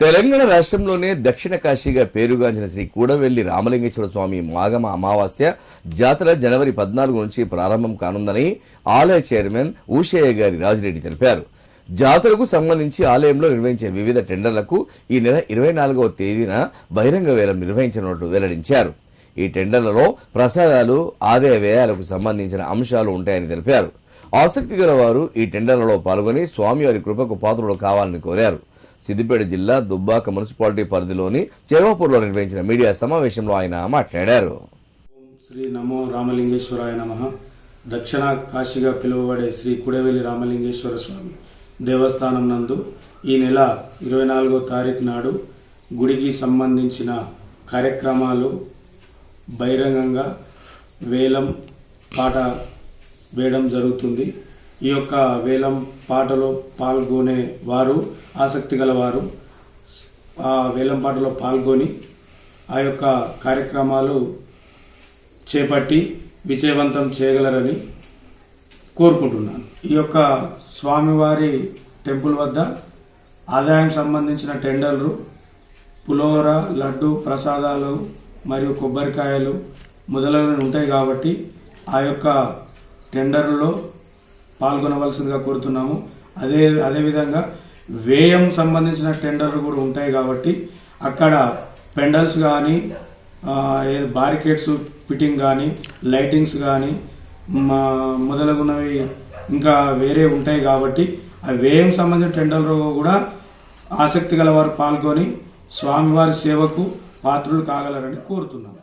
తెలంగాణ రాష్ట్రంలోనే దక్షిణ కాశీగా పేరుగాంచిన శ్రీ కూడవెల్లి రామలింగేశ్వర స్వామి మాఘమ అమావాస్య జాతర జనవరి 14 నుంచి ప్రారంభం కానుందని ఆలయ చైర్మన్ ఊషయ్య గారి రాజిరెడ్డి తెలిపారు. జాతరకు సంబంధించి ఆలయంలో నిర్వహించే వివిధ టెండర్లకు ఈ నెల 24వ తేదీన బహిరంగ వేలం నిర్వహించనున్నట్లు వెల్లడించారు. ఈ టెండర్లలో ప్రసాదాలు, ఆదాయ వ్యయాలకు సంబంధించిన అంశాలు ఉంటాయని తెలిపారు. ఆసక్తి గల వారు ఈ టెండర్లలో పాల్గొని స్వామివారి కృపకు పాత్రులు కావాలని కోరారు. సిద్దిపేట జిల్లా దుబ్బాక మున్సిపాలిటీ పరిధిలోని చెరవపూర్లో నిర్వహించిన మీడియా సమావేశంలో ఆయన మాట్లాడారు. శ్రీ నమో రామలింగేశ్వరాయ నమః. దక్షిణ కాశీగా పిలువబడే శ్రీ కూడవెల్లి రామలింగేశ్వర స్వామి దేవస్థానం నందు ఈ నెల 24వ తారీఖు నాడు గుడికి సంబంధించిన కార్యక్రమాలు బహిరంగంగా వేలం పాట వేయడం జరుగుతుంది. ఈ యొక్క వేలం పాటలో పాల్గొనే వారు, ఆసక్తి గల వారు ఆ వేలం పాటలో పాల్గొని ఆ యొక్క కార్యక్రమాలు చేపట్టి విజయవంతం చేయగలరని కోరుకుంటున్నాను. ఈ యొక్క స్వామివారి టెంపుల్ వద్ద ఆదాయం సంబంధించిన టెండర్లు పులిహోర, లడ్డు, ప్రసాదాలు మరియు కొబ్బరికాయలు మొదలైనవి ఉంటాయి కాబట్టి ఆ యొక్క టెండర్లలో పాల్గొనవలసిందిగా కోరుతున్నాము. అదేవిధంగా వ్యయం సంబంధించిన టెండర్లు కూడా ఉంటాయి కాబట్టి అక్కడ పెండల్స్ కానీ, బారికేడ్స్ ఫిట్టింగ్ కానీ, లైటింగ్స్ కానీ మొదలగునవి ఇంకా వేరే ఉంటాయి కాబట్టి ఆ వ్యయం సంబంధించిన టెండర్లు కూడా ఆసక్తి గల వారు పాల్గొని స్వామివారి సేవకు పాత్రులు కాగలరని కోరుతున్నాము.